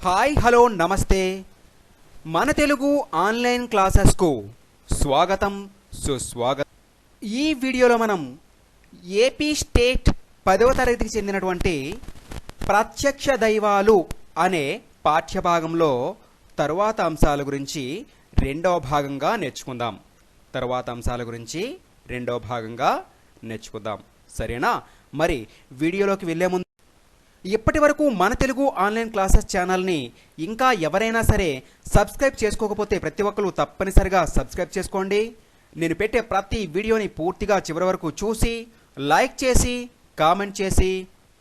Hi hello నమస్తే మన Telugu online క్లాసెస్కు స్వాగతం సుస్వాగతం. ఈ వీడియోలో మనం ఏపీ స్టేట్ 10వ తరగతికి చెందినటువంటి ప్రత్యక్ష దైవాలు అనే పాఠ్యభాగంలో తరువాత అంశాల గురించి రెండవ భాగంగా నేర్చుకుందాం. సరేనా? మరి వీడియోలోకి వెళ్ళే ముందు ఇప్పటి వరకు మన తెలుగు ఆన్లైన్ క్లాసెస్ ఛానల్ని ఇంకా ఎవరైనా సరే సబ్స్క్రైబ్ చేసుకోకపోతే ప్రతి ఒక్కరు తప్పనిసరిగా సబ్స్క్రైబ్ చేసుకోండి. నేను పెట్టే ప్రతి వీడియోని పూర్తిగా చివరి వరకు చూసి లైక్ చేసి కామెంట్ చేసి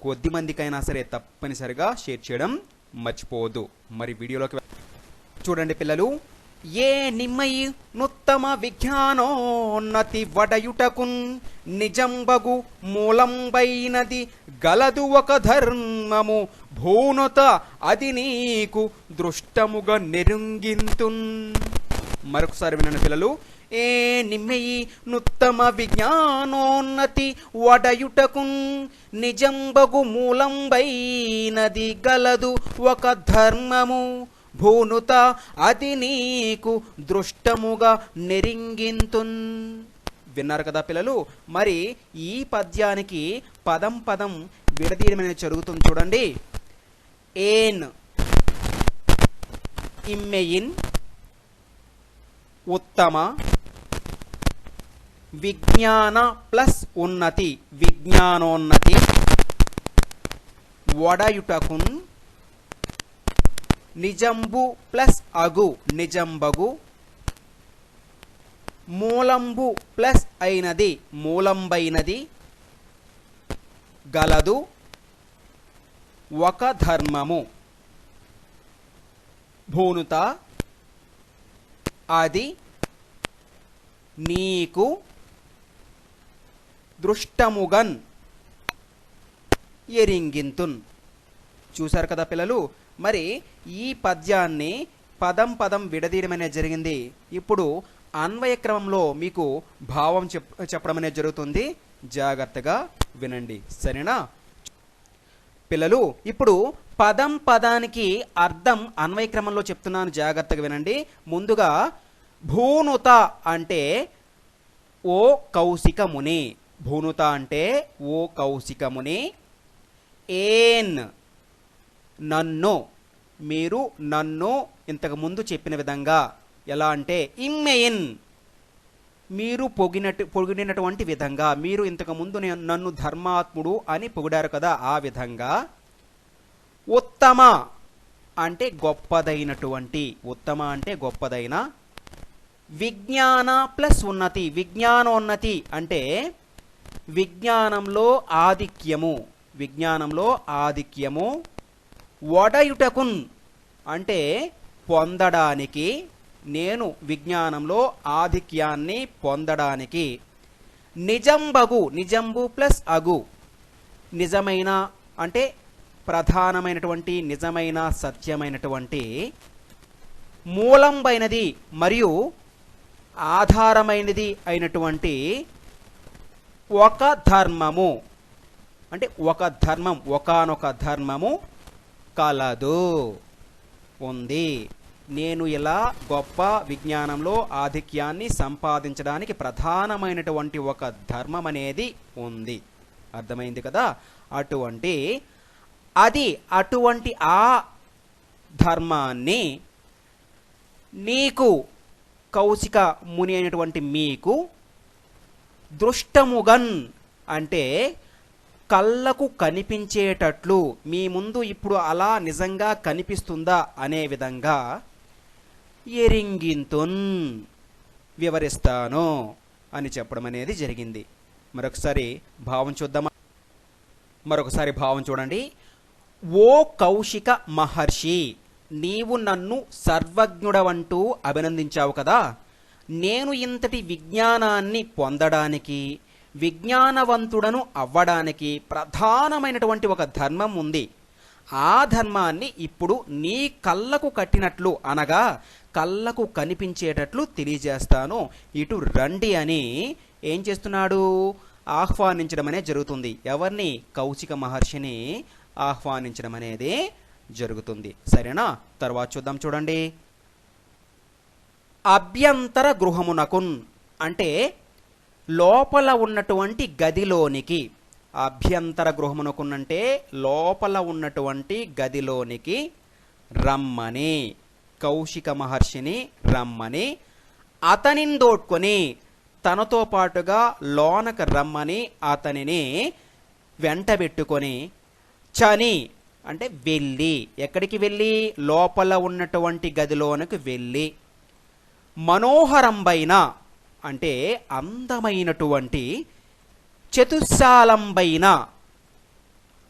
కొద్ది మందికైనా సరే తప్పనిసరిగా షేర్ చేయడం మర్చిపోవద్దు. మరి వీడియోలోకి చూడండి పిల్లలు. ఏ నిమ్మయి నుత్తమ విజ్ఞానోన్నతి వడయుటకున్ నిజంబగు మూలంబైనది గలదు ఒక ధర్మము భూనుత అది నీకు దృష్టముగా నెరుంగింతున్. మరొకసారి వినండి పిల్లలు. ఏ నిమ్మయి నుత్తమ విజ్ఞానోన్నతి వడయుటకున్ నిజంబగు మూలంబైనది గలదు ఒక ధర్మము భూనుత అది నీకు దృష్టముగా నెరింగింతున్. విన్నారు కదా పిల్లలు. మరి ఈ పద్యానికి పదం పదం విడదీయడం అనేది జరుగుతుంది. చూడండి. ఏన్ ఇమ్మెయిన్ ఉత్తమ విజ్ఞాన ప్లస్ ఉన్నతి విజ్ఞానోన్నతి వడయుటకున్ నిజంబు ప్లస్ అగు నిజంబగు మూలంబు ప్లస్ అయినది మూలంబైనది గలదు ఒక ధర్మము భూనుత అది నీకు దృష్టముగన్ ఎరింగింతున్. చూశారు కదా పిల్లలు. మరి ఈ పద్యాన్ని పదం పదం విడదీయడం అనేది జరిగింది. ఇప్పుడు అన్వయ క్రమంలో మీకు భావం చెప్పడం అనేది జరుగుతుంది. జాగ్రత్తగా వినండి. సరేనా పిల్లలు? ఇప్పుడు పదం పదానికి అర్థం అన్వయ క్రమంలో చెప్తున్నాను. జాగ్రత్తగా వినండి. ముందుగా భూనుత అంటే ఓ కౌశికముని. భూనుత అంటే ఓ కౌశికముని. ఏన్ నన్ను, మీరు నన్ను ఇంతకుముందు చెప్పిన విధంగా ఎలా అంటే ఇమ్మెయిన్ మీరు పొగిడినటువంటి విధంగా, మీరు ఇంతకుముందు నన్ను ధర్మాత్ముడు అని పొగిడారు కదా, ఆ విధంగా. ఉత్తమ అంటే గొప్పదైనటువంటి, ఉత్తమ అంటే గొప్పదైన. విజ్ఞాన ప్లస్ ఉన్నతి విజ్ఞానోన్నతి అంటే విజ్ఞానంలో ఆధిక్యము, విజ్ఞానంలో ఆధిక్యము. వడయుటకున్ అంటే పొందడానికి, నేను విజ్ఞానంలో ఆధిక్యాన్ని పొందడానికి. నిజంబగు నిజంబు ప్లస్ అగు నిజమైన అంటే ప్రధానమైనటువంటి నిజమైన సత్యమైనటువంటి. మూలంబైనది మరియు ఆధారమైనది అయినటువంటి ఒక ధర్మము అంటే ఒక ధర్మం, ఒకానొక ధర్మము కలదు ఉంది. నేను ఇలా గొప్ప విజ్ఞానంలో ఆధిక్యాన్ని సంపాదించడానికి ప్రధానమైనటువంటి ఒక ధర్మం అనేది ఉంది. అర్థమైంది కదా? అటువంటి ఆ ధర్మాన్ని నీకు కౌశిక ముని అయినటువంటి మీకు దృష్టముగన్ అంటే కళ్ళకు కనిపించేటట్లు, మీ ముందు ఇప్పుడు అలా నిజంగా కనిపిస్తుందా అనే విధంగా ఎరింగింతున్ వివరిస్తాను అని చెప్పడం అనేది జరిగింది. మరొకసారి భావం చూద్దామా? మరొకసారి భావం చూడండి. ఓ కౌశిక మహర్షి, నీవు నన్ను సర్వజ్ఞుడవంటూ అభినందించావు కదా. నేను ఇంతటి విజ్ఞానాన్ని పొందడానికి, విజ్ఞానవంతుడను అవ్వడానికి ప్రధానమైనటువంటి ఒక ధర్మం ఉంది. ఆ ధర్మాన్ని ఇప్పుడు నీ కళ్ళకు కట్టినట్లు, అనగా కళ్ళకు కనిపించేటట్లు తెలియజేస్తాను. ఇటు రండి అని ఏం చేస్తున్నాడు? ఆహ్వానించడం అనేది జరుగుతుంది. ఎవరిని? కౌశిక మహర్షిని ఆహ్వానించడం అనేది జరుగుతుంది. సరేనా? తర్వాత చూద్దాం చూడండి. అభ్యంతర గృహమునకున్ అంటే లోపల ఉన్నటువంటి గదిలోనికి. అభ్యంతర గృహమునకున్ అంటే లోపల ఉన్నటువంటి గదిలోనికి రమ్మని, కౌశిక మహర్షిని రమ్మని, అతనిని దోడ్కొని తనతో పాటుగా లోనకు రమ్మని అతనిని వెంటబెట్టుకొని, చని అంటే వెళ్ళి, ఎక్కడికి వెళ్ళి? లోపల ఉన్నటువంటి గదిలోనికి వెళ్ళి, మనోహరంబైన అంటే అందమైనటువంటి, చతుశాలంబైన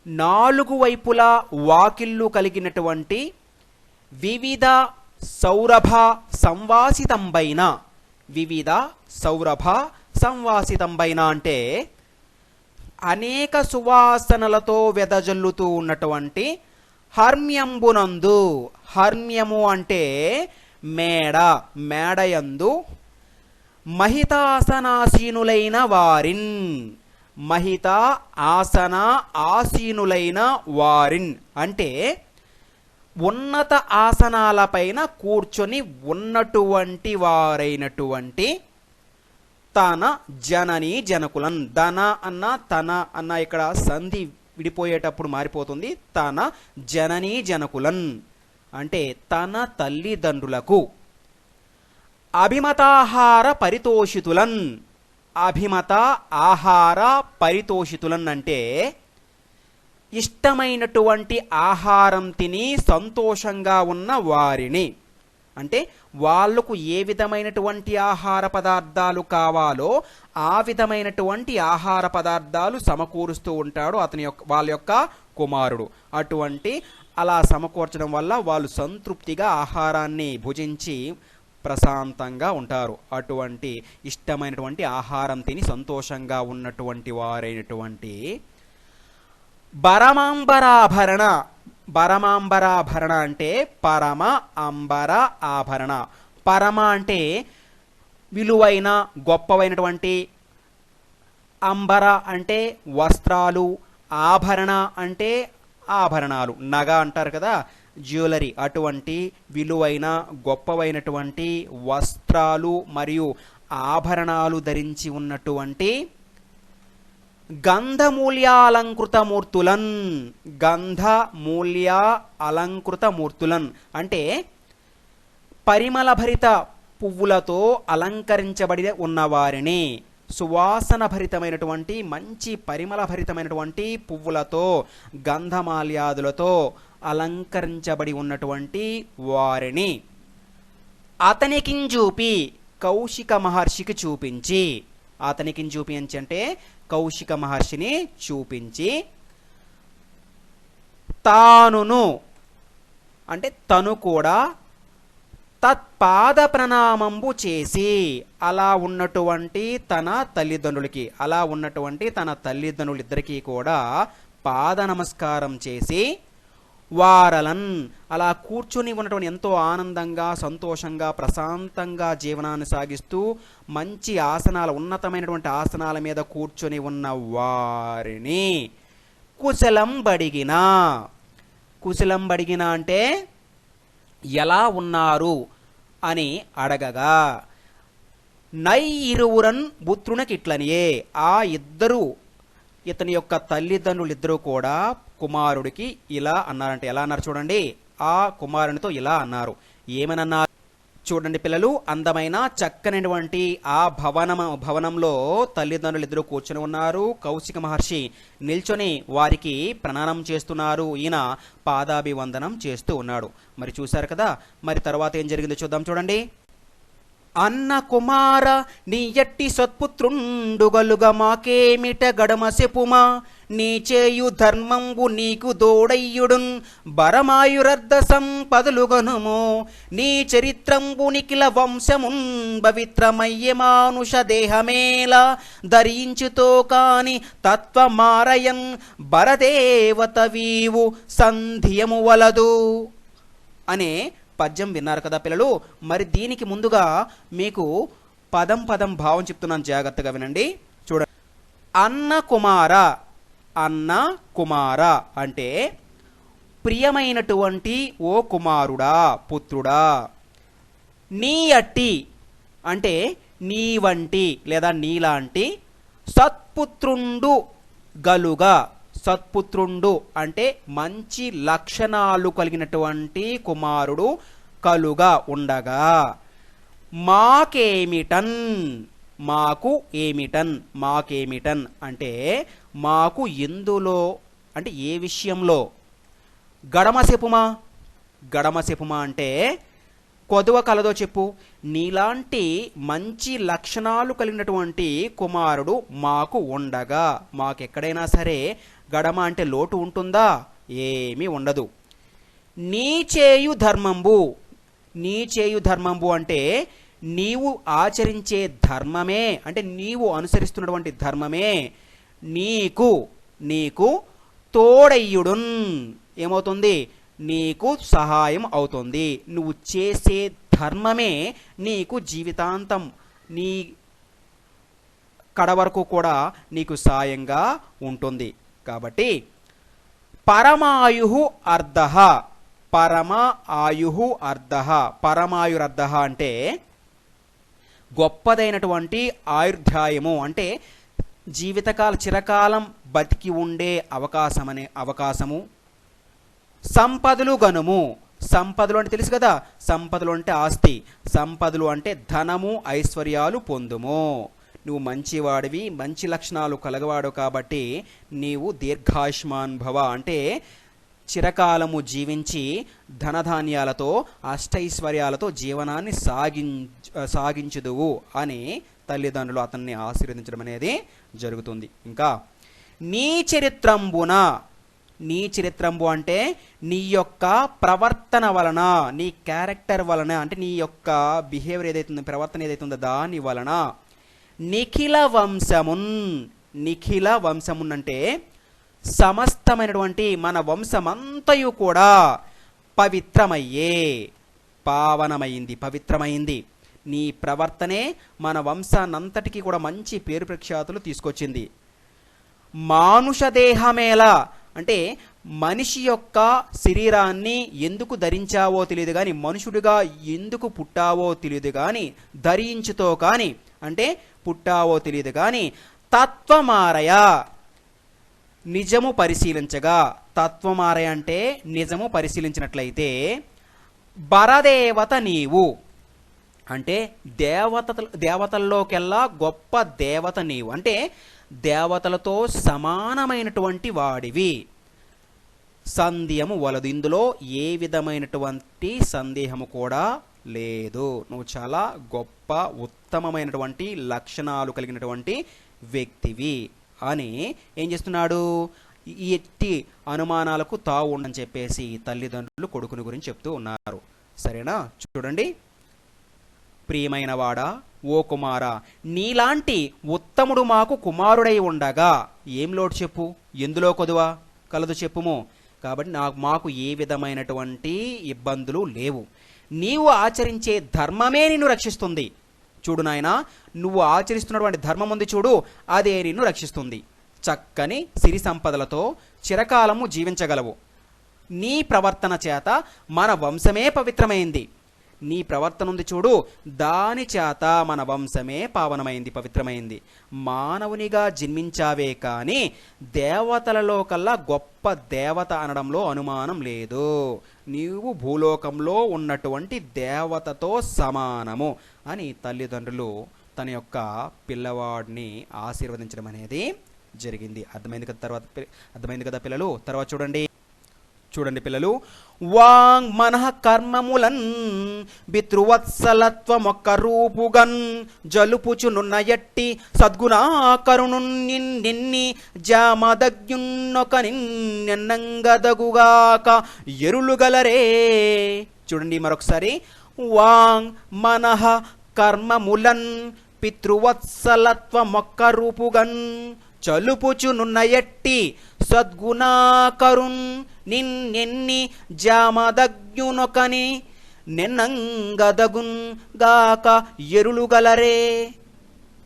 4 వైపులా వాకిళ్ళు కలిగినటువంటి, వివిధ సౌరభ సంవాసితంబైన, వివిధ సౌరభ సంవాసితంబైన అంటే అనేక సువాసనలతో వెదజల్లుతూ ఉన్నటువంటి హర్మ్యంబునందు. హర్మ్యము అంటే మేడ, మేడయందు మహితాసనాసీనులైన వారిన్, మహిత ఆసన ఆసీనులైన వారిన్ అంటే ఉన్నత ఆసనాలపైన కూర్చొని ఉన్నటువంటి వారైనటువంటి తన జనని జనకులన్. ధన అన్న తన అన్న ఇక్కడ సంధి విడిపోయేటప్పుడు మారిపోతుంది. తన జనని జనకులన్ అంటే తన తల్లిదండ్రులకు. అభిమతాహార పరితోషితులన్. అభిమత ఆహార పరితోషితులన్ అంటే ఇష్టమైనటువంటి ఆహారం తిని సంతోషంగా ఉన్న వారిని. అంటే వాళ్లకు ఏ విధమైనటువంటి ఆహార పదార్థాలు కావాలో ఆ విధమైనటువంటి ఆహార పదార్థాలు సమకూరుస్తూ ఉంటాడు వాళ్ళ యొక్క కుమారుడు. అటువంటి అలా సమకూర్చడం వల్ల వాళ్ళు సంతృప్తిగా ఆహారాన్ని భుజించి ప్రశాంతంగా ఉంటారు. అటువంటి ఇష్టమైనటువంటి ఆహారం తిని సంతోషంగా ఉన్నటువంటి వారైనటువంటి పరమాంబరాభరణ. పరమాంబరాభరణ అంటే పరమ అంబర ఆభరణ. పరమ అంటే విలువైన గొప్పవైనటువంటి, అంబర అంటే వస్త్రాలు, ఆభరణ అంటే ఆభరణాలు, నగ అంటారు కదా, జ్యువెలరీ. అటువంటి విలువైన గొప్పవైనటువంటి వస్త్రాలు మరియు ఆభరణాలు ధరించి ఉన్నటువంటి గంధమూల్య అలంకృతమూర్తులన్. గంధమూల్య అలంకృతమూర్తులన్ అంటే పరిమళభరిత పువ్వులతో అలంకరించబడి ఉన్నవారిని. సువాసన భరితమైనటువంటి మంచి పరిమళ భరితమైనటువంటి పువ్వులతో గంధమాల్యాదులతో అలంకరించబడి ఉన్నటువంటి వారిని అతనికింజూపి, కౌశిక మహర్షికి చూపించి. అతనికి చూపించి అంటే కౌశిక మహర్షిని చూపించి, తానును అంటే తను కూడా తత్పాద ప్రణామంబు చేసి, అలా ఉన్నటువంటి తన తల్లిదండ్రులకి, అలా ఉన్నటువంటి తన తల్లిదండ్రులిద్దరికీ కూడా పాద నమస్కారం చేసి, వారలన్ అలా కూర్చొని ఉన్నటువంటి ఎంతో ఆనందంగా సంతోషంగా ప్రశాంతంగా జీవనాన్ని సాగిస్తూ మంచి ఆసనాల, ఉన్నతమైనటువంటి ఆసనాల మీద కూర్చొని ఉన్న వారిని కుశలం బడిగిన. కుశలం బడిగిన అంటే ఎలా ఉన్నారు అని అడగగా, నై ఇరువురన్ పుత్రునకిట్లనియే, ఆ ఇద్దరు ఇతని యొక్క తల్లిదండ్రులు ఇద్దరు కూడా కుమారుడికి ఇలా అన్నారంటే, ఎలా అన్నారు చూడండి. ఆ కుమారునితో ఇలా అన్నారు. ఏమనన్నారు చూడండి పిల్లలు. అందమైన చక్కనటువంటి ఆ భవనంలో తల్లిదండ్రులు ఇద్దరు కూర్చొని ఉన్నారు. కౌశిక మహర్షి నిల్చొని వారికి ప్రణామం చేస్తున్నారు. ఈయన పాదాభివందనం చేస్తూ ఉన్నాడు. మరి చూశారు కదా. మరి తర్వాత ఏం జరిగిందో చూద్దాం చూడండి. అన్న కుమార నీ ఎట్టి సత్పుత్రుండుగలుగ మాకేమిట గడమ సెపుమా, నీ చేయు ధర్మంబు నీకు దోడయ్యుడున్ బరమాయురర్ధ సంపదలుగనుము, నీ చరిత్రంబు నిఖిల వంశమున్ పవిత్రమయ్య మానుష దేహమేల ధరించుతో కాని తత్వమారయన్ బరదేవత వీవు సంధియము వలదు అనే పద్యం విన్నారు కదా పిల్లలు. మరి దీనికి ముందుగా మీకు పదం భావం చెప్తున్నాను, జాగ్రత్తగా వినండి. చూడండి. అన్న కుమార, అన్న కుమార అంటే ప్రియమైనటువంటి ఓ కుమారుడా పుత్రుడా, నీ అట్టి అంటే నీ వంటి లేదా నీలాంటి సత్పుత్రుండు గలుగా. సత్పుత్రుండు అంటే మంచి లక్షణాలు కలిగినటువంటి కుమారుడు కలుగా ఉండగా, మాకేమిటన్ మాకు ఏమిటన్ మాకేమిటన్ అంటే మాకు ఎందులో అంటే ఏ విషయంలో. గడమసెపుమా గడమసెపుమా అంటే కొదువ కలదో చెప్పు. నీలాంటి మంచి లక్షణాలు కలిగినటువంటి కుమారుడు మాకు ఉండగా, మాకెక్కడైనా సరే గడమ అంటే లోటు ఉంటుందా? ఏమీ ఉండదు. నీ చేయు ధర్మంబు. నీ చేయు ధర్మంబు అంటే నీవు ఆచరించే ధర్మమే అంటే నీవు అనుసరిస్తున్నటువంటి ధర్మమే నీకు నీకు తోడయ్యుడున్ ఏమవుతుంది? నీకు సహాయం అవుతుంది. నువ్వు చేసే ధర్మమే నీకు జీవితాంతం నీ కడ వరకు కూడా నీకు సాయంగా ఉంటుంది. కాబట్టి పరమాయు అర్ధ. పరమ ఆయు అర్ధ. పరమాయురర్ధ అంటే గొప్పదైనటువంటి ఆయుర్దాయము అంటే జీవితకాల చిరకాలం బతికి ఉండే అవకాశము. సంపదలు గనుము. సంపదలు అంటే తెలుసు కదా, సంపదలు అంటే ఆస్తి, సంపదలు అంటే ధనము ఐశ్వర్యాలు పొందుము. నువ్వు మంచివాడివి, మంచి లక్షణాలు కలగవాడు కాబట్టి నీవు దీర్ఘాయుష్మాన్ భవ అంటే చిరకాలము జీవించి ధనధాన్యాలతో అష్టైశ్వర్యాలతో జీవనాన్ని సాగించుదువు అని తల్లిదండ్రులు అతన్ని ఆశీర్వదించడం అనేది జరుగుతుంది. ఇంకా నీ చరిత్రంబున. నీ చరిత్రంబు అంటే నీ యొక్క ప్రవర్తన వలన, నీ క్యారెక్టర్ వలన అంటే నీ యొక్క బిహేవియర్ ఏదైతుందో ప్రవర్తన ఏదైతుందో దాని వలన నిఖిల వంశమున్. నిఖిల వంశమున్ అంటే సమస్తమైనటువంటి మన వంశమంతయు కూడా పవిత్రమయ్యే, పావనమైంది, పవిత్రమైంది. నీ ప్రవర్తనే మన వంశానంతటికీ కూడా మంచి పేరు ప్రఖ్యాతులు తీసుకొచ్చింది. మానుష దేహమేలా అంటే మనిషి యొక్క శరీరాన్ని ఎందుకు ధరించావో తెలియదు కానీ, మనుషుడిగా ఎందుకు పుట్టావో తెలియదు కానీ, ధరించుతో కానీ అంటే పుట్టావో తెలియదు కానీ, తత్వమారయ నిజము పరిశీలించగా. తత్వమారయ అంటే నిజము పరిశీలించినట్లయితే బరదేవత నీవు అంటే దేవతల్లోకెల్లా గొప్ప దేవత నీవు అంటే దేవతలతో సమానమైనటువంటి వాడివి. సందేహము వలదు. ఇందులో ఏ విధమైనటువంటి సందేహము కూడా లేదు. నువ్వు చాలా గొప్ప ఉత్తమమైనటువంటి లక్షణాలు కలిగినటువంటి వ్యక్తివి అని ఏం చేస్తున్నాడు? ఈ ఎట్టి అనుమానాలకు తావు ఉండని చెప్పేసి తల్లిదండ్రులు కొడుకుని గురించి చెప్తూ ఉన్నారు. సరేనా? చూడండి. ప్రియమైన వాడా, ఓ కుమారా, నీలాంటి ఉత్తముడు మాకు కుమారుడై ఉండగా ఏం లోటు చెప్పు, ఎందులో కొదువా కలదు చెప్పుము. కాబట్టి మాకు ఏ విధమైనటువంటి ఇబ్బందులు లేవు. నీవు ఆచరించే ధర్మమే నిన్ను రక్షిస్తుంది. చూడు నాయనా, నువ్వు ఆచరిస్తున్నటువంటి ధర్మం ఉంది చూడు, అదే నిన్ను రక్షిస్తుంది. చక్కని సిరి సంపదలతో చిరకాలము జీవించగలవు. నీ ప్రవర్తన చేత మన వంశమే పవిత్రమైంది. నీ ప్రవర్తన ఉంది చూడు, దాని చేత మన వంశమే పావనమైంది, పవిత్రమైంది. మానవునిగా జన్మించావే కానీ దేవతలలో కల్లా గొప్ప దేవత అనడంలో అనుమానం లేదు. నీవు భూలోకంలో ఉన్నటువంటి దేవతతో సమానము అని తల్లిదండ్రులు తన యొక్క పిల్లవాడిని ఆశీర్వదించడం అనేది జరిగింది. అర్థమైంది కదా పిల్లలు? తర్వాత చూడండి పిల్లలు. వాంగ్ మనః కర్మములన్ పితృవత్సలత్వమొక్క రూపుగన్ జలుపుచునున్న ఎట్టి సద్గుణాకరును నిన్ని జామదగ్యున్నొక నిన్నెన్నంగదగుగాక ఎరులుగలరే. చూడండి మరొకసారి. వాంగ్ మనః కర్మములన్ పితృవత్సలత్వమొక్క రూపుగన్ చలుపుచునున్న ఎట్టి సద్గుణాకరున్ నిన్నెన్ని జామదగ్యునొకని నిన్నంగదగున్ గాక ఎరులుగలరే.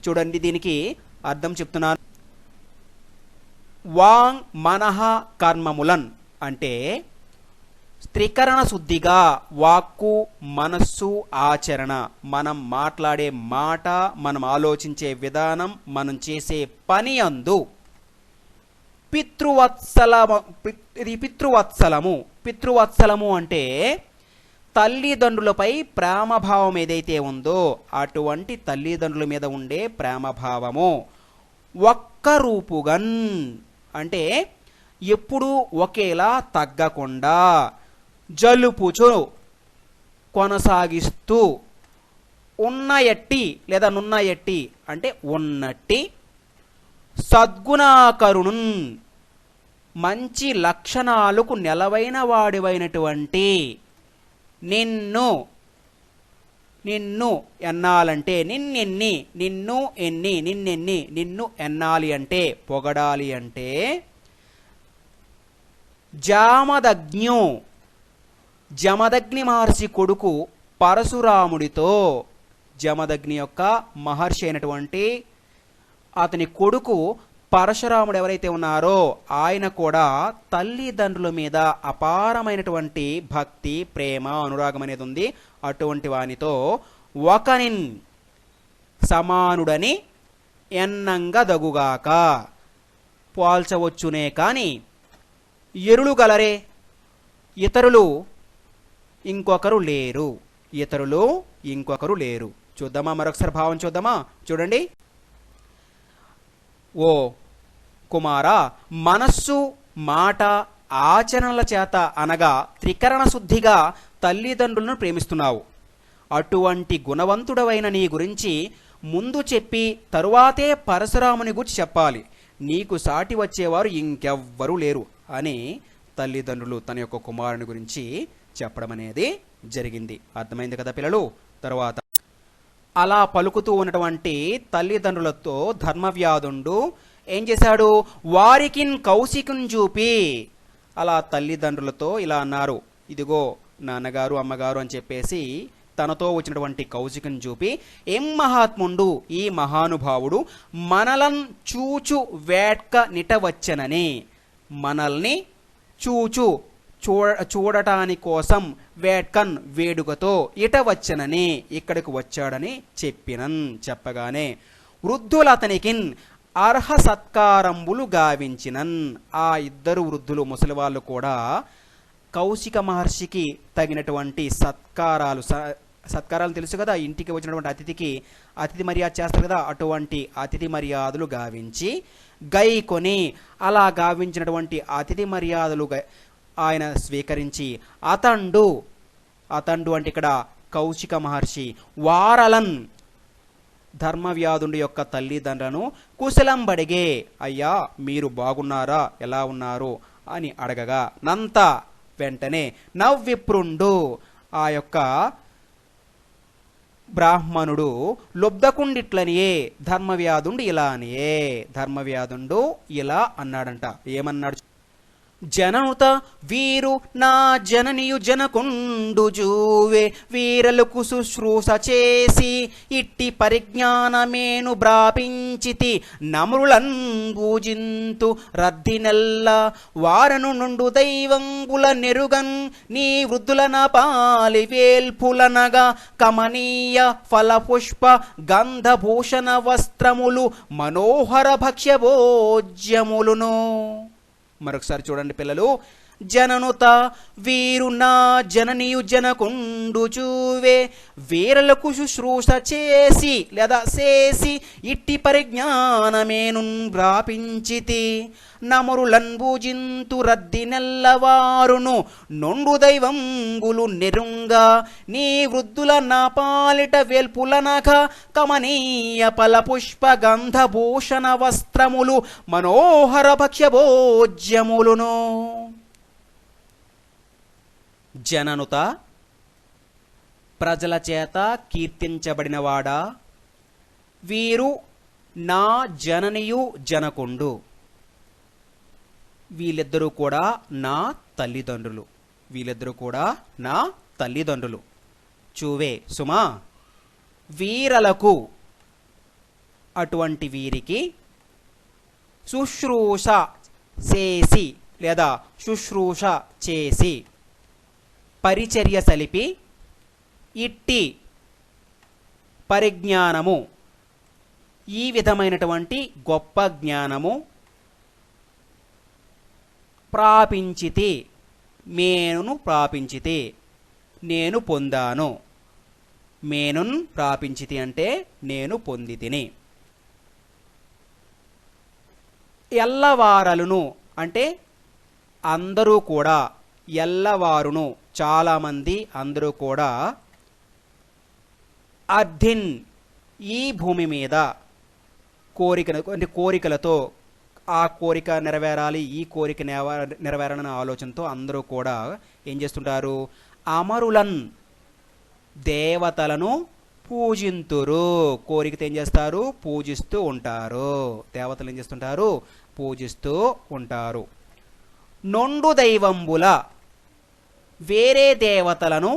చూడండి, దీనికి అర్థం చెప్తున్నాను. వాంగ్ మనః కర్మములన్ అంటే త్రికరణ శుద్ధిగా వాక్కు మనస్సు ఆచరణ, మనం మాట్లాడే మాట, మనం ఆలోచించే విధానం, మనం చేసే పని అందు పితృవత్సలము అంటే తల్లిదండ్రులపై ప్రేమభావం ఏదైతే ఉందో అటువంటి తల్లిదండ్రుల మీద ఉండే ప్రేమభావము. ఒక్క రూపుగన్ అంటే ఎప్పుడూ ఒకేలా తగ్గకుండా జలుపుచు కొనసాగిస్తూ, ఉన్నయట్టి లేదా నున్నయట్టి అంటే ఉన్నట్టి, సద్గుణాకరుణున్ మంచి లక్షణాలకు నెలవైన వాడివైనటువంటి నిన్ను ఎన్నాలంటే నిన్ను ఎన్నాలి అంటే పొగడాలి అంటే జమదగ్ని మహర్షి కొడుకు పరశురాముడితో, జమదగ్ని యొక్క మహర్షి అయినటువంటి అతని కొడుకు పరశురాముడు ఎవరైతే ఉన్నారో ఆయన కూడా తల్లిదండ్రుల మీద అపారమైనటువంటి భక్తి, ప్రేమ, అనురాగం అనేది ఉంది. అటువంటి వానితో ఒకనిన్ సమానుడని ఎన్నంగా దగుగాక, పోల్చవచ్చునే కాని ఎరులు గలరే, ఇతరులు ఇంకొకరు లేరు. చూద్దామా, మరొకసారి భావం చూద్దామా. చూడండి. ఓ కుమారా, మనస్సు, మాట, ఆచరణల చేత అనగా త్రికరణ శుద్ధిగా తల్లిదండ్రులను ప్రేమిస్తున్నావు. అటువంటి గుణవంతుడవైన నీ గురించి ముందు చెప్పి తరువాతే పరశురాముని గురించి చెప్పాలి. నీకు సాటి వచ్చేవారు ఇంకెవ్వరూ లేరు అని తల్లిదండ్రులు తన యొక్క కుమారుని గురించి చెప్పడం అనేది జరిగింది. అర్థమైంది కదా పిల్లలు. తరువాత అలా పలుకుతూ ఉన్నటువంటి తల్లిదండ్రులతో ధర్మవ్యాధుండు ఏం చేశాడు, వారికిన్ కౌశికుని చూపి అలా తల్లిదండ్రులతో ఇలా అన్నారు. ఇదిగో నాన్నగారు, అమ్మగారు అని చెప్పేసి తనతో వచ్చినటువంటి కౌశికుని చూపి, ఏం మహాత్ముండు ఈ మహానుభావుడు మనలన్ చూచు వేట్క నిటవచ్చనని, మనల్ని చూడటాని కోసం వేట్కన్ వేడుకతో ఇటవచ్చనని ఇక్కడికి వచ్చాడని చెప్పగానే వృద్ధులు అతనికిన్ అర్హ సత్కారంబులు గావించినన్. ఆ ఇద్దరు వృద్ధులు, ముసలివాళ్ళు కూడా కౌశిక మహర్షికి తగినటువంటి సత్కారాలు తెలుసు కదా, ఇంటికి వచ్చినటువంటి అతిథికి అతిథి మర్యాద చేస్తారు కదా, అటువంటి అతిథి మర్యాదలు గావించి గైకొని, అలా గావించినటువంటి అతిథి మర్యాదలు ఆయన స్వీకరించి అతండు అంటే ఇక్కడ కౌశిక మహర్షి వారలన్ ధర్మవ్యాధుడి యొక్క తల్లిదండ్రులను కుశలం బడిగే, అయ్యా మీరు బాగున్నారా, ఎలా ఉన్నారు అని అడగగా నంత వెంటనే నవ్విప్రుండు ఆ యొక్క బ్రాహ్మణుడు లొబ్ధకుండిట్లనియే ధర్మవ్యాధుండు ఇలా అన్నాడంట. ఏమన్నాడు? జననుత వీరు నా జననియు జనకుండు జూవే, వీరలకు శుశ్రూష చేసి ఇట్టి పరిజ్ఞానమేను బ్రాపించితి, నమరులన్ పూజింతు రద్దినెల్ల వారను నుండు దైవంగుల నెరుగన్, నీ వృద్ధులన పాలి వేల్పులనగా కమనీయ ఫలపుష్ప గంధభూషణ వస్త్రములు మనోహర భక్ష్యభోజ్యములును. మరొకసారి చూడండి పిల్లలు. జననుత వీరు నా జననియు జనకుండు చూవే, వీరలకు శుశ్రూష చేసి లేదా చేసి ఇట్టి పరిజ్ఞానమేను వ్రాపించితి, నమరులన్ పూజింతు రద్ది నెల్లవారును నొండు దైవంబులు నెరుంగా, నీ వృద్ధుల నా పాలిట వేల్పులనక కమనీయ ఫలపుష్ప గంధభూషణ వస్త్రములు మనోహర భక్ష్యభోజ్యములును. జననుత ప్రజల చేత కీర్తించబడినవాడా, వీరు నా జననియు జనకుండు, వీళ్ళిద్దరూ కూడా నా తల్లిదండ్రులు. చూవే సుమా, వీరలకు అటువంటి వీరికి శుశ్రూష చేసి లేదా శుశ్రూష చేసి పరిచర్య సలిపి ఇట్టి పరిజ్ఞానము, ఈ విధమైనటువంటి గొప్ప జ్ఞానము ప్రాపించితి, మేను ప్రాపించితి, నేను పొందాను. మేనున్ ప్రాపించితి అంటే నేను పొందితిని. ఎల్లవారలును అంటే అందరూ కూడా, ఎల్లవారును చాలామంది, అందరూ కూడా అర్థిన్ ఈ భూమి మీద కోరికలతో ఆ కోరిక నెరవేరాలి, ఈ కోరిక నెరవేరాలనే ఆలోచనతో అందరూ కూడా ఏం చేస్తుంటారు? అమరులన్ దేవతలను పూజింతురు. కోరికతో ఏం చేస్తారు? పూజిస్తూ ఉంటారు. దేవతలు ఏం చేస్తుంటారు? పూజిస్తూ ఉంటారు. నొండు దైవంబుల వేరే దేవతలను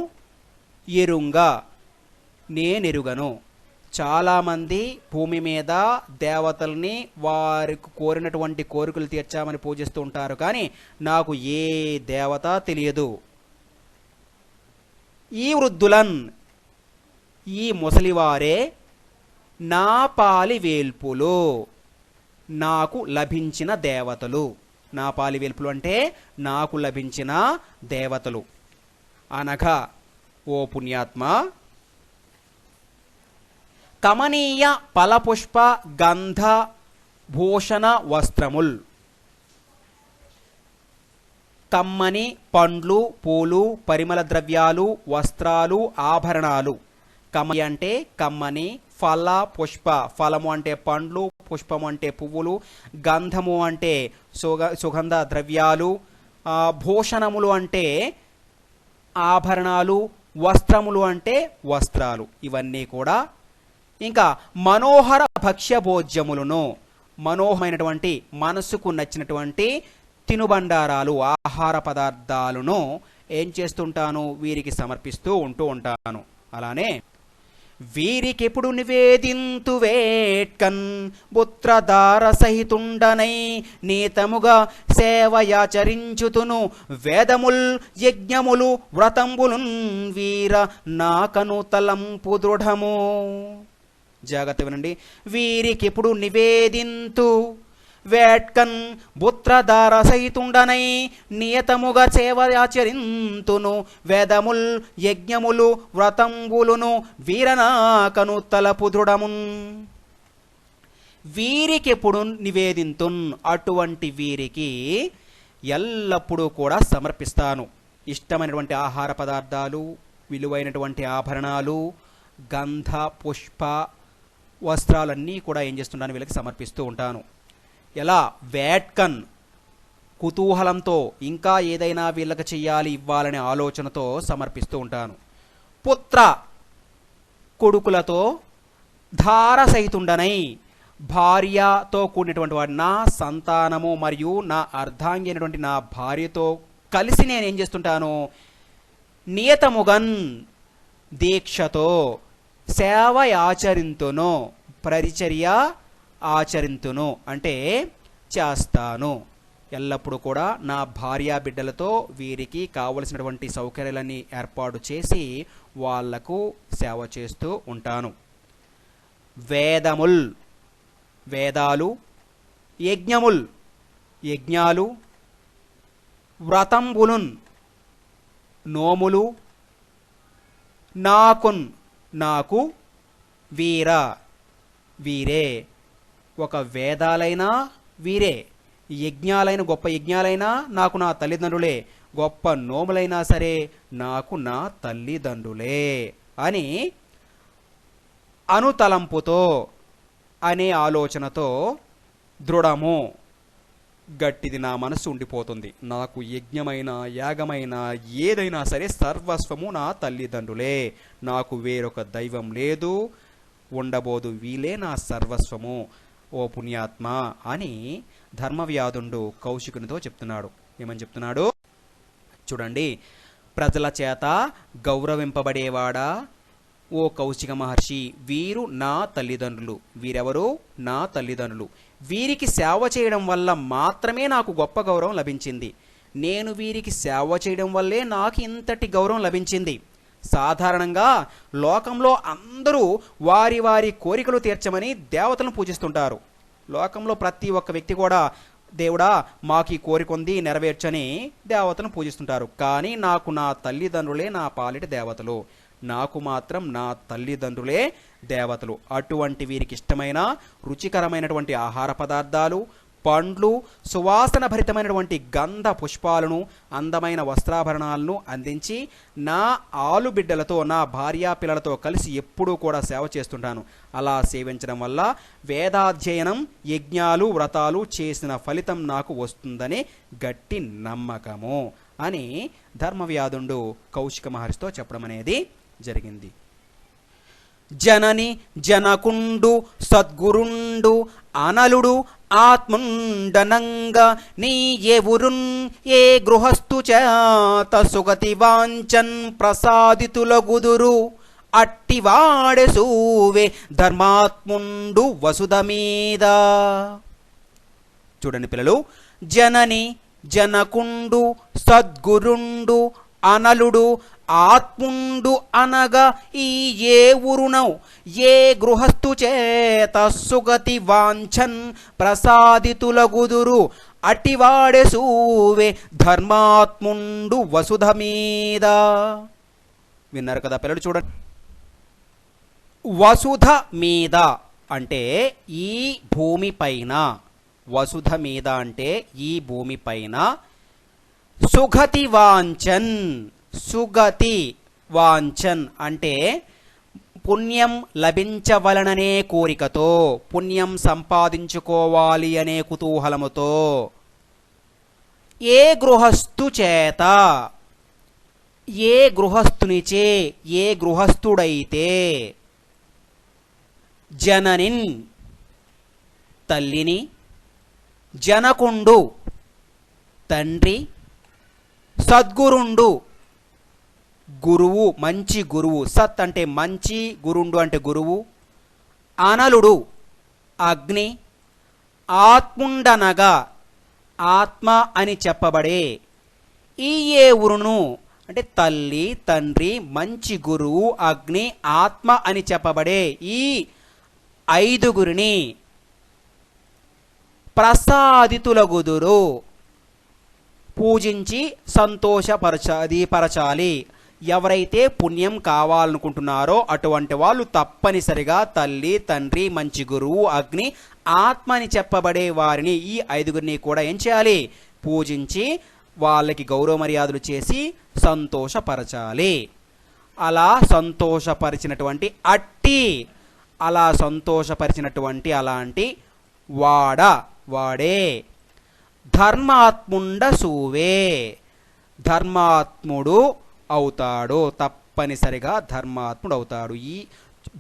ఎరుంగా నేనెరుగను. చాలామంది భూమి మీద దేవతల్ని వారికి కోరినటువంటి కోరికలు తీర్చామని పూజిస్తూ ఉంటారు, కానీ నాకు ఏ దేవత తెలియదు. ఈ వృద్ధులన్ ఈ ముసలివారే నా పాలి వేల్పులు, నాకు లభించిన దేవతలు. నా పాలి వేల్పులు అంటే నాకు లభించిన దేవతలు. అనగా ఓ పుణ్యాత్మ, కమనీయ ఫలపుష్ప గంధ భూషణ వస్త్రముల్, కమ్మని పండ్లు, పూలు, పరిమళ ద్రవ్యాలు, వస్త్రాలు, ఆభరణాలు. కమ్మని అంటే కమ్మని, ఫల పుష్ప, ఫలము అంటే పండ్లు, పుష్పము అంటే పువ్వులు, గంధము అంటే సుగంధ ద్రవ్యాలు, భూషణములు అంటే ఆభరణాలు, వస్త్రములు అంటే వస్త్రాలు. ఇవన్నీ కూడా ఇంకా మనోహర భక్ష్యభోజ్యములను, మనోహరమైనటువంటి మనసుకు నచ్చినటువంటి తినుబండారాలు, ఆహార పదార్థాలను ఏం చేస్తుంటాను? వీరికి సమర్పిస్తూ ఉంటాను. అలానే వీరికెప్పుడు నివేదింతు వేట్కన్ పుత్రధార సహితుండనై నీతముగా సేవయాచరించుతును వేదముల్ యజ్ఞములు వ్రతంబులున్ వీర నాకను తలంపు దృఢము. జాగ్రత్త వినండి. వీరికెప్పుడు నివేదింతు వేట్కన్ పుత్రధార సహితుండనై నియతముగా సేవయాచరింతును వేదముల్ యజ్ఞములు వ్రతంబులును వీరనాకను తలపు దృఢమున్. వీరికెప్పుడు నివేదింతున్, అటువంటి వీరికి ఎల్లప్పుడూ కూడా సమర్పిస్తాను. ఇష్టమైనటువంటి ఆహార పదార్థాలు, విలువైనటువంటి ఆభరణాలు, గంధ పుష్ప వస్త్రాలన్నీ కూడా ఏం చేస్తుంటాను? వీళ్ళకి సమర్పిస్తూ ఉంటాను. ఎలా? వేట్కన్ కుతూహలంతో, ఇంకా ఏదైనా వీళ్ళకి చెయ్యాలి, ఇవ్వాలనే ఆలోచనతో సమర్పిస్తూ ఉంటాను. పుత్ర కొడుకులతో, ధార సహితుండనై భార్యతో కూడినటువంటి వాడు, నా సంతానము మరియు నా అర్ధాంగి అయినటువంటి నా భార్యతో కలిసి నేను ఏం చేస్తుంటాను? నియతముగన్ దీక్షతో సేవయాచరింతును, పరిచర్య ఆచరింతును అంటే చేస్తాను. ఎల్లప్పుడూ కూడా నా భార్యా బిడ్డలతో వీరికి కావలసినటువంటి సౌకర్యాలన్నీ ఏర్పాటు చేసి వాళ్లకు సేవ చేస్తూ ఉంటాను. వేదముల్ వేదాలు, యజ్ఞముల్ యజ్ఞాలు, వ్రతంబులున్ నోములు, నాకున్ నాకు, వీర వీరే. ఒక వేదాలైనా వీరే, యజ్ఞాలైన గొప్ప యజ్ఞాలైనా నాకు నా తల్లిదండ్రులే, గొప్ప నోములైనా సరే నాకు నా తల్లిదండ్రులే అని అనుతలంపుతో అనే ఆలోచనతో దృఢము గట్టిది నా మనస్సు ఉండిపోతుంది. నాకు యజ్ఞమైన యాగమైన ఏదైనా సరే సర్వస్వము నా తల్లిదండ్రులే, నాకు వేరొక దైవం లేదు, ఉండబోదు, వీలే నా సర్వస్వము ఓ పుణ్యాత్మ అని ధర్మవ్యాధుండు కౌశికునితో చెప్తున్నాడు. ఏమని చెప్తున్నాడు చూడండి. ప్రజల చేత గౌరవింపబడేవాడా ఓ కౌశిక మహర్షి, వీరు నా తల్లిదండ్రులు. వీరెవరు? నా తల్లిదండ్రులు. వీరికి సేవ చేయడం వల్ల మాత్రమే నాకు గొప్ప గౌరవం లభించింది. నేను వీరికి సేవ చేయడం వల్లే నాకు ఇంతటి గౌరవం లభించింది. సాధారణంగా లోకంలో అందరూ వారి వారి కోరికలు తీర్చమని దేవతలను పూజిస్తుంటారు. లోకంలో ప్రతి ఒక్క వ్యక్తి కూడా దేవుడా మాకు ఈ కోరిక ఉంది నెరవేర్చని దేవతలను పూజిస్తుంటారు. కానీ నాకు నా తల్లిదండ్రులే నా పాలిటి దేవతలు, నాకు మాత్రం నా తల్లిదండ్రులే దేవతలు. అటువంటి వీరికి ఇష్టమైన రుచికరమైనటువంటి ఆహార పదార్థాలు, పండ్లు, సువాసన భరితమైనటువంటి గంధ పుష్పాలను, అందమైన వస్త్రాభరణాలను అందించి నా ఆలుబిడ్డలతో, నా భార్యా పిల్లలతో కలిసి ఎప్పుడూ కూడా సేవ చేస్తుంటాను. అలా సేవించడం వల్ల వేదాధ్యయనం, యజ్ఞాలు, వ్రతాలు చేసిన ఫలితం నాకు వస్తుందని గట్టి నమ్మకము అని ధర్మవ్యాధుడు కౌశిక మహర్షితో చెప్పడం అనేది జరిగింది. జనని జనకుండు సద్గురుండు అనలుడు ఆత్ముండనంగా నీ ఎవరున్ ఏ గృహస్థు చేత సుగతి వాంచన్ ప్రసాదితులగుదురు అట్టివాడె సూవే ధర్మాత్ముండు వసుధ మీద. చూడండి పిల్లలు, జనని జనకుండు సద్గురుండు అనలుడు ఆత్ముండు అనగా ఈ ఏ ఊరునౌ ఏ గృహస్థు చేత సుగతి వాంఛన్ ప్రసాదితులగుదురు అటివాడే సూవే ధర్మాత్ముండు వసుధ మీద. విన్నారు కదా పిల్లలు, చూడండి. వసుధ మీద అంటే ఈ భూమి పైన, వసుధ మీద అంటే ఈ భూమి పైన, సుగతి వాంఛన్, సుగతి వాంఛన్ అంటే పుణ్యం లభించవలననే కోరికతో, పుణ్యం సంపాదించుకోవాలి అనే కుతూహలముతో, ఏ గృహస్థు చేత, ఏ గృహస్థునిచే, ఏ గృహస్థుడైతే, జననిన్ తల్లిని, జనకుండు తండ్రి, సద్గురుండు గురువు, మంచి గురువు, సత్ అంటే మంచి, గురుండు అంటే గురువు, అనలుడు అగ్ని, ఆత్ముండనగా ఆత్మ అని చెప్పబడే ఈ ఏ ఊరును అంటే తల్లి, తండ్రి, మంచి గురువు, అగ్ని, ఆత్మ అని చెప్పబడే ఈ ఐదుగురిని ప్రసాదితులగుదురు పూజించి పరచాలి. ఎవరైతే పుణ్యం కావాలనుకుంటున్నారో అటువంటి వాళ్ళు తప్పనిసరిగా తల్లి, తండ్రి, మంచి గురువు, అగ్ని, ఆత్మ అని చెప్పబడే వారిని, ఈ ఐదుగురిని కూడా ఏం చేయాలి? పూజించి వాళ్ళకి గౌరవ మర్యాదలు చేసి సంతోషపరచాలి. అలా సంతోషపరిచినటువంటి అలా సంతోషపరిచినటువంటి అలాంటి వాడే ధర్మాత్ముండ సూవే, ధర్మాత్ముడు అవుతాడు, తప్పనిసరిగా ధర్మాత్ముడు అవుతాడు. ఈ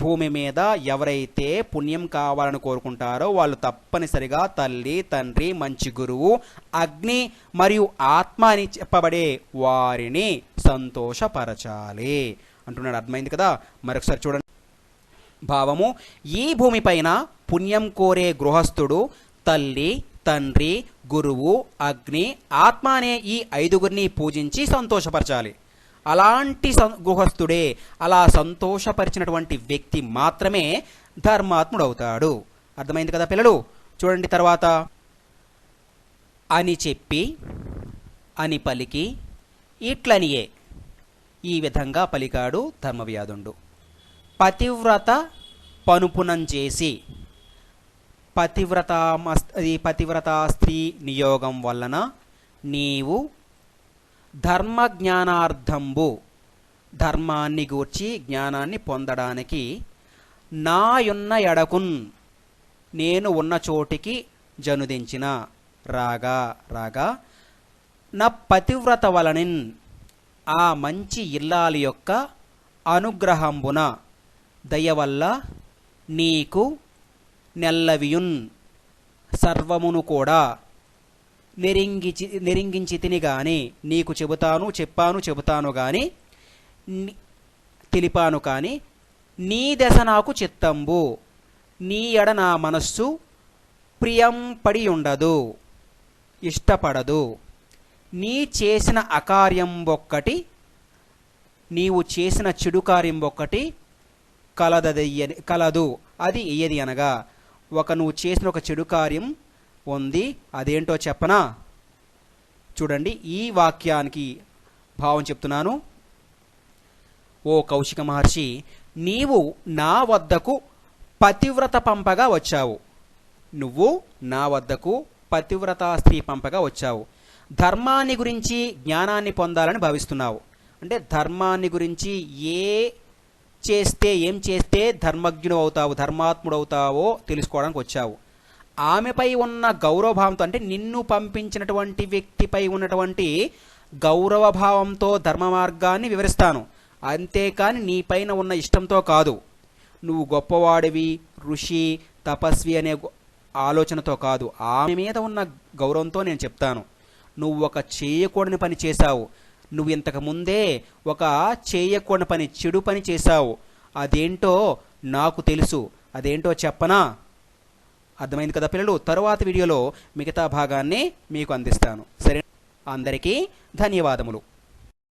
భూమి మీద ఎవరైతే పుణ్యం కావాలని కోరుకుంటారో వాళ్ళు తప్పనిసరిగా తల్లి, తండ్రి, మంచి గురువు, అగ్ని మరియు ఆత్మ అని చెప్పబడే వారిని సంతోషపరచాలి అంటున్నాడు. అర్థమైంది కదా? మరొకసారి చూడండి భావము. ఈ భూమిపైన పుణ్యం కోరే గృహస్థుడు తల్లి, తండ్రి, గురువు, అగ్ని, ఆత్మ అనే ఈ ఐదుగురిని పూజించి సంతోషపరచాలి. అలాంటి గృహస్థుడే, అలా సంతోషపరిచినటువంటి వ్యక్తి మాత్రమే ధర్మాత్ముడు అవుతాడు. అర్థమైంది కదా పిల్లలు? చూడండి తర్వాత. అని చెప్పి, అని పలికి, ఇట్లనియే, ఈ విధంగా పలికాడు ధర్మవ్యాధుడు. పతివ్రత పనుపునం చేసి, పతివ్రత స్త్రీ నియోగం వలన నీవు ధర్మజ్ఞానార్థంబు, ధర్మాన్ని గూర్చి జ్ఞానాన్ని పొందడానికి నాయున్న ఎడకున్, నేను ఉన్న చోటికి జనుదించిన రాగా నా పతివ్రత వలనిన్, ఆ మంచి ఇల్లాలి యొక్క అనుగ్రహంబున దయవల్ల నీకు నెల్లవియున్ సర్వమును కూడా నెరింగించి తిని గాని, నీకు చెబుతాను గాని తెలిపాను కాని, నీ దశ నాకు చిత్తంబు, నీ ఎడ నా మనస్సు ప్రియం పడి ఉండదు, ఇష్టపడదు. నీ చేసిన అకార్యం ఒక్కటి, నీవు చేసిన చెడు కార్యం ఒక్కటి కలదు, అది ఏది అనగా నువ్వు చేసిన ఒక చెడు కార్యం ఉంది, అదేంటో చెప్పనా? చూడండి, ఈ వాక్యానికి భావం చెప్తున్నాను. ఓ కౌశిక మహర్షి, నీవు నా వద్దకు పతివ్రత పంపగా వచ్చావు. నువ్వు నా వద్దకు పతివ్రత స్త్రీ పంపగా వచ్చావు. ధర్మాన్ని గురించి జ్ఞానాన్ని పొందాలని భావిస్తున్నావు. అంటే ధర్మాన్ని గురించి ఏం చేస్తే ధర్మజ్ఞుడు అవుతావు, ధర్మాత్ముడు అవుతావో తెలుసుకోవడానికి వచ్చావు. ఆమెపై ఉన్న గౌరవభావంతో, అంటే నిన్ను పంపించినటువంటి వ్యక్తిపై ఉన్నటువంటి గౌరవభావంతో ధర్మ మార్గాన్ని వివరిస్తాను. అంతేకాని నీపైన ఉన్న ఇష్టంతో కాదు. నువ్వు గొప్పవాడివి, ఋషి, తపస్వి అనే ఆలోచనతో కాదు. ఆమె మీద ఉన్న గౌరవంతో నేను చెప్తాను. నువ్వు ఒక చేయకూడని పని చేశావు. నువ్వు ఇంతకు ముందే ఒక చేయకూడని పని, చెడు పని చేశావు. అదేంటో నాకు తెలుసు. అదేంటో చెప్పనా? అర్థమైంది కదా పిల్లలు? తరువాత వీడియోలో మిగతా భాగాన్ని మీకు అందిస్తాను. సరే, అందరికీ ధన్యవాదములు.